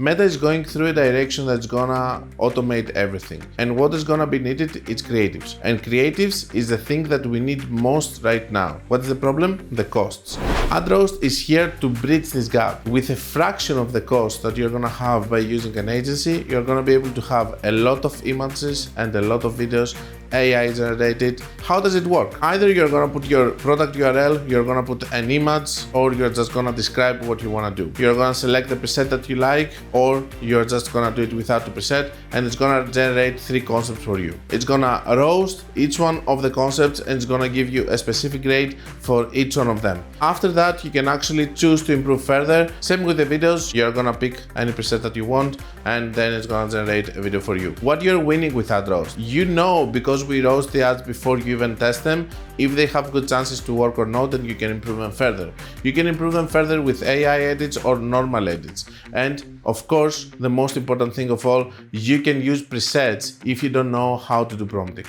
Meta is going through a direction that's gonna automate everything. And what is gonna be needed? It's creatives. And creatives is the thing that we need most right now. What is the problem? The costs. AdRoast is here to bridge this gap. With a fraction of the cost that you're gonna have by using an agency, you're gonna be able to have a lot of images and a lot of videos AI generated. How does it work? Either you're gonna put your product URL, you're gonna put an image, or you're just gonna describe what you wanna do. You're gonna select the preset that you like, or you're just gonna do it without the preset, and it's gonna generate 3 concepts for you. It's gonna roast each one of the concepts, and it's gonna give you a specific grade for each one of them. After that, you can actually choose to improve further. Same with the videos, you're gonna pick any preset that you want, and then it's gonna generate a video for you. What you're winning with AdRoast, you know, because we roast the ads before you even test them, if they have good chances to work or not, then you can improve them further. You can improve them further with AI edits or normal edits. And of course, the most important thing of all, you can use presets if you don't know how to do prompting.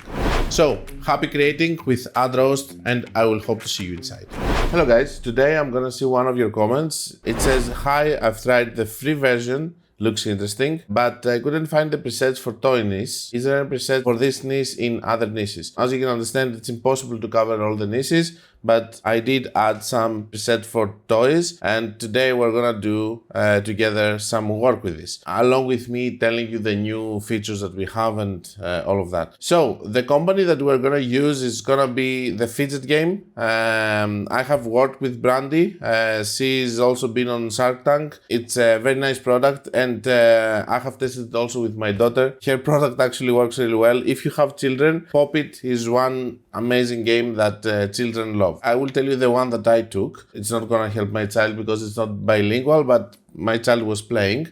So, happy creating with AdRoast, and I will hope to see you inside. Hello guys, today I'm gonna see one of your comments. It says, "Hi, I've tried the free version. Looks interesting, but I couldn't find the presets for toy niche. Is there a preset for this niche in other niches?" As you can understand, it's impossible to cover all the niches, but I did add some preset for toys, and today we're gonna do together some work with this, along with me telling you the new features that we have and all of that. So the company that we're gonna use is gonna be the Fidget Game. I have worked with Brandy. She's also been on Shark Tank. It's a very nice product, and I have tested it also with my daughter. Her product actually works really well. If you have children, Pop It is one amazing game that children love. I will tell you the one that I took. It's not gonna help my child because it's not bilingual, but my child was playing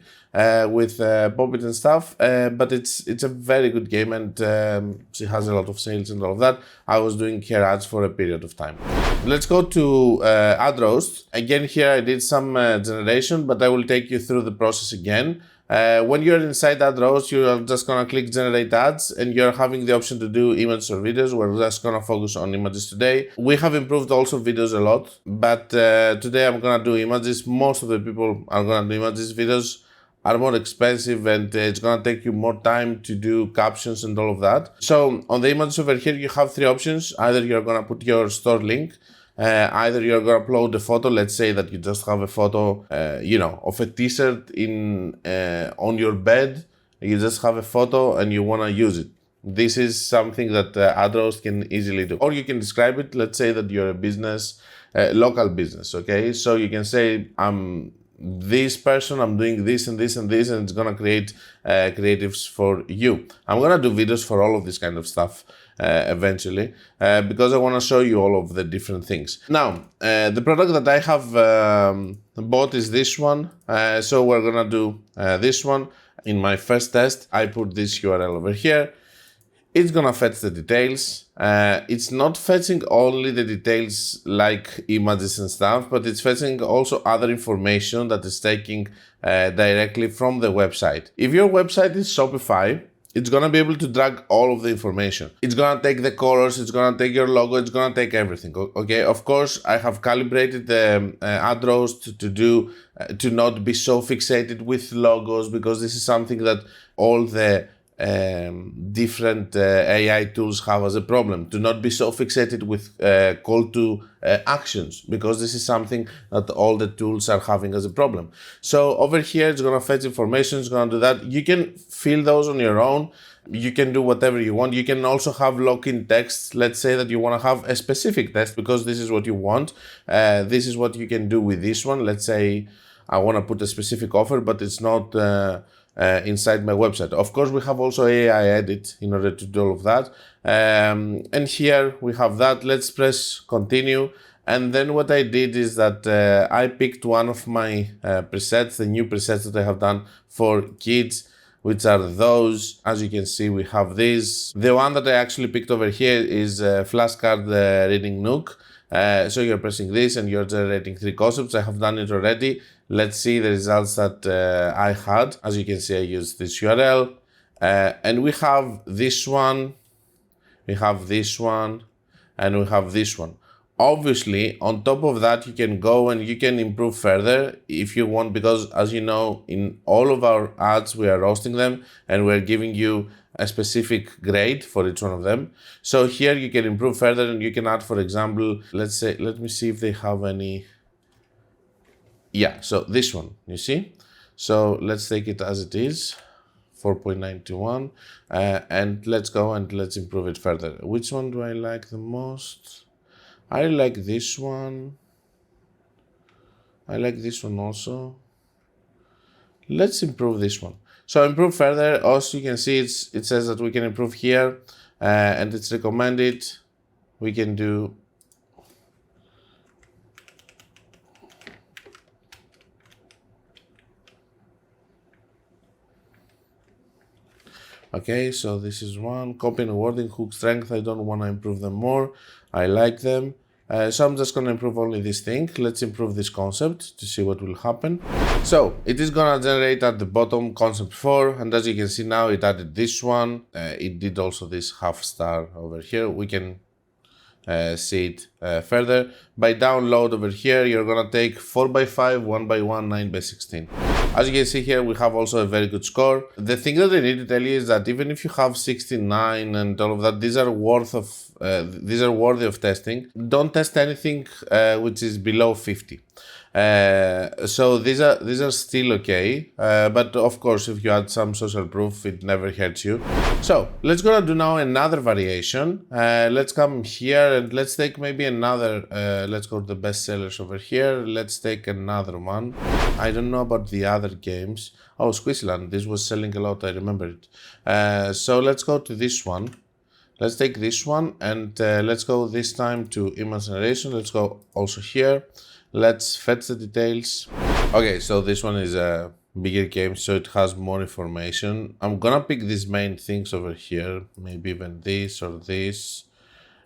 with Pop It and stuff, but it's a very good game, and she has a lot of sales and all of that. I was doing her ads for a period of time. Let's go to AdRoast. Again, here I did some generation, but I will take you through the process again. When you're inside AdRoast, you're just gonna click generate ads, and you're having the option to do images or videos. We're just gonna focus on images today. We have improved also videos a lot, but today I'm gonna do images. Most of the people are gonna do images. Videos are more expensive, and it's gonna take you more time to do captions and all of that. So on the images over here, you have 3 options. Either you're gonna put your store link, either you're gonna upload a photo. Let's say that you just have a photo, of a t-shirt in on your bed. You just have a photo and you wanna use it. This is something that AdRoast can easily do. Or you can describe it. Let's say that you're a business, local business, okay? So you can say, I'm this person, I'm doing this and this and this, and it's gonna create creatives for you. I'm gonna do videos for all of this kind of stuff eventually, because I want to show you all of the different things. Now, the product that I have bought is this one, so we're gonna do this one. In my first test, I put this URL over here. It's gonna fetch the details. It's not fetching only the details like images and stuff, but it's fetching also other information that is taking directly from the website. If your website is Shopify, it's gonna be able to drag all of the information. It's gonna take the colors, it's gonna take your logo, it's gonna take everything, okay? Of course, I have calibrated the AdRoast to not be so fixated with logos, because this is something that all the different AI tools have as a problem, to not be so fixated with call to actions, because this is something that all the tools are having as a problem. So over here, it's gonna fetch information, it's gonna do that. You can fill those on your own. You can do whatever you want. You can also have lock-in text. Let's say that you want to have a specific text because this is what you want. This is what you can do with this one. Let's say I want to put a specific offer, but it's not inside my website. Of course, we have also AI edit in order to do all of that. And here we have that. Let's press continue. And then what I did is that I picked one of my presets, the new presets that I have done for kids, which are those. As you can see, we have these. The one that I actually picked over here is flashcard reading Nook. So you're pressing this and you're generating 3 concepts. I have done it already. Let's see the results that I had. As you can see, I used this URL. And we have this one, we have this one, and we have this one. Obviously, on top of that, you can go and you can improve further if you want, because as you know, in all of our ads, we are roasting them and we're giving you a specific grade for each one of them. So here you can improve further and you can add, for example, let's say, let me see if they have any. Yeah, so this one, you see? So let's take it as it is, 4.91, and let's go and let's improve it further. Which one do I like the most? I like this one. I like this one also. Let's improve this one. So improve further. Also, you can see it says that we can improve here, and it's recommended. We can do. Okay, so this is one. Copy and wording, hook strength. I don't want to improve them more. I like them. So I'm just going to improve only this thing. Let's improve this concept to see what will happen. So it is going to generate at the bottom concept 4. And as you can see now, it added this one. It did also this half star over here. We can see it further. By download over here, you're going to take 4x5, 1x1, 9x16. As you can see here, we have also a very good score. The thing that I need to tell you is that even if you have 69 and all of that, these are worthy of testing. Don't test anything which is below 50. So these are still okay, but of course if you add some social proof, it never hurts you. So let's gonna do now another variation. Let's come here and let's take maybe another, let's go to the best sellers over here. Let's take another one. I don't know about the other games. Oh, Squishland, this was selling a lot, I remember it. So let's go to this one. Let's take this one and let's go this time to image generation. Let's go also here. Let's fetch the details. Okay, so this one is a bigger game, so it has more information. I'm gonna pick these main things over here, maybe even this or this,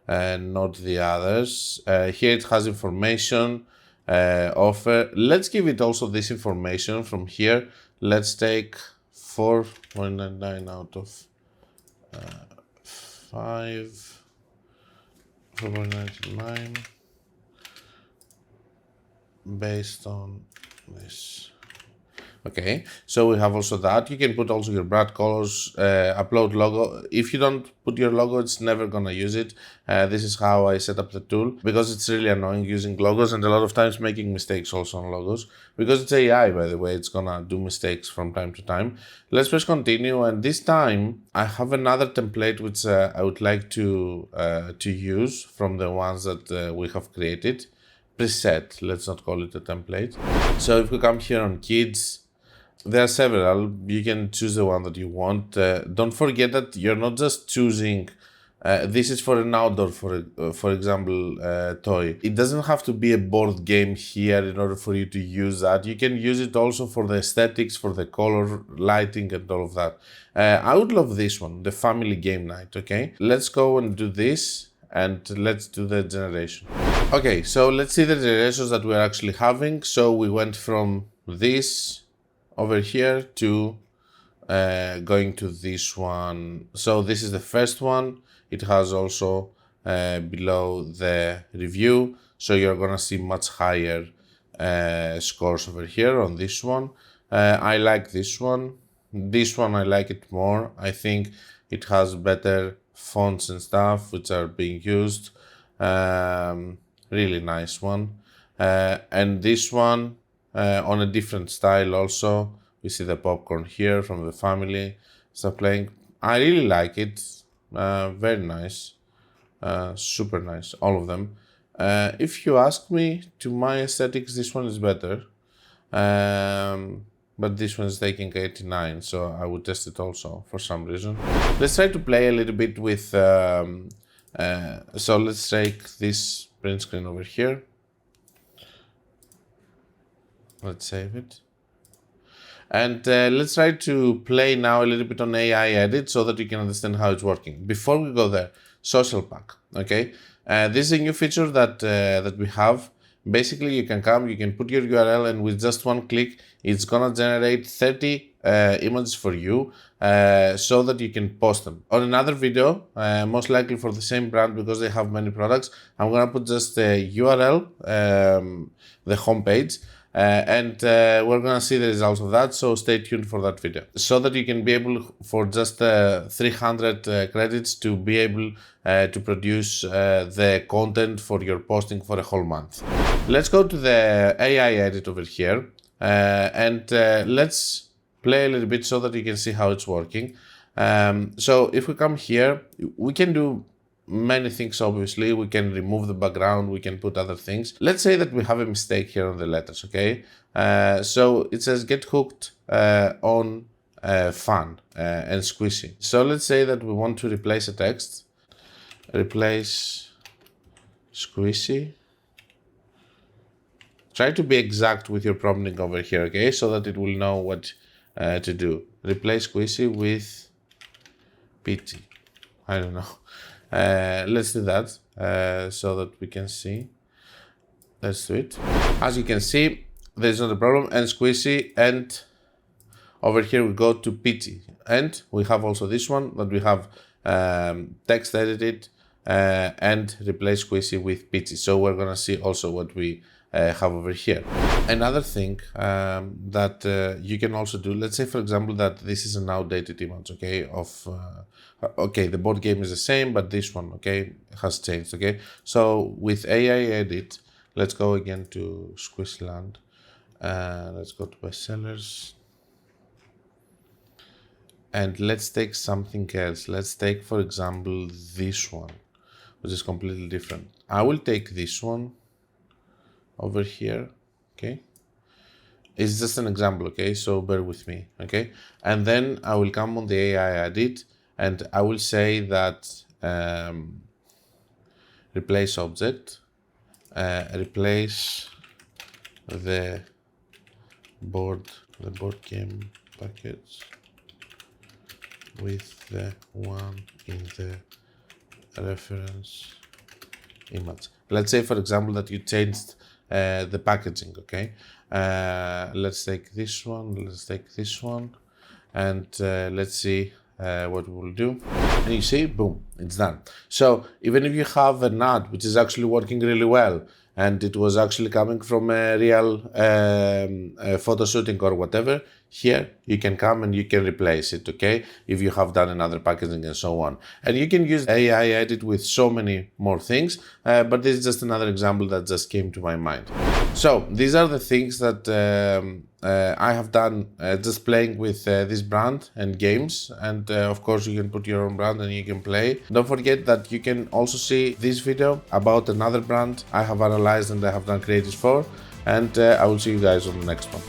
and not the others. Here it has information, offer. Let's give it also this information from here. Let's take 4.99 out of 5, 4.99. Based on this. Okay, so we have also that. You can put also your brand colors, upload logo. If you don't put your logo, it's never gonna use it. This is how I set up the tool, because it's really annoying using logos and a lot of times making mistakes also on logos. Because it's AI, by the way, it's gonna do mistakes from time to time. Let's press continue, and this time I have another template which I would like to use from the ones that we have created. Preset, let's not call it a template. So if we come here on kids, there are several. You can choose the one that you want. Don't forget that you're not just choosing, this is for an outdoor, for example, toy. It doesn't have to be a board game here in order for you to use that. You can use it also for the aesthetics, for the color, lighting and all of that. I would love this one, the family game night, okay? Let's go and do this. And let's do the generation. Okay, so let's see the generations that we're actually having. So we went from this over here to going to this one. So this is the first one. It has also below the review. So you're gonna see much higher scores over here on this one. I like this one. This one I like it more. I think it has better fonts and stuff which are being used. Really nice one. And this one on a different style also. We see the popcorn here from the family stuff playing. I really like it. Very nice. Super nice, all of them. If you ask me, to my aesthetics, this one is better. But this one is taking 89, so I would test it also for some reason. Let's try to play a little bit with, so let's take this print screen over here. Let's save it. And let's try to play now a little bit on AI edit so that you can understand how it's working. Before we go there, social pack, okay? This is a new feature that we have. Basically, you can come, you can put your URL, and with just one click, it's gonna generate 30 images for you so that you can post them. On another video, most likely for the same brand because they have many products, I'm gonna put just the URL, the homepage, and we're gonna see the results of that, so stay tuned for that video. So that you can be able, for just 300 credits, to be able to produce the content for your posting for a whole month. Let's go to the AI edit over here, and let's play a little bit so that you can see how it's working. So if we come here, we can do many things. Obviously, we can remove the background, we can put other things. Let's say that we have a mistake here on the letters, okay? So it says get hooked on fun and squishy. So let's say that we want to replace a text. Replace squishy. Try to be exact with your prompting over here, okay? So that it will know what to do. Replace squishy with peachy. I don't know. Let's do that so that we can see. Let's do it. As you can see, there's not a problem, and squishy, and over here we go to peachy, and we have also this one that we have text edited and replace squishy with peachy. So we're gonna see also what we have over here. Another thing that you can also do, let's say for example that this is an outdated image, okay, of okay, the board game is the same, but this one, okay, has changed, okay. So with AI edit, let's go again to Squishland, let's go to bestsellers, and let's take something else. Let's take, for example, this one, which is completely different. I will take this one over here, okay. It's just an example, okay, so bear with me, okay. And then I will come on the AI edit, and I will say that replace object, replace the board game package with the one in the reference image. Let's say for example that you changed the packaging, okay. Let's take this one, let's take this one, and let's see what we'll do. And you see, boom, it's done. So even if you have an ad which is actually working really well, and it was actually coming from a real photo shooting or whatever, here you can come and you can replace it, okay, if you have done another packaging and so on. And you can use AI edit with so many more things, but this is just another example that just came to my mind. So these are the things that I have done just playing with this brand and games, and of course you can put your own brand and you can play. Don't forget that you can also see this video about another brand I have analyzed and I have done creatives for, and I will see you guys on the next one.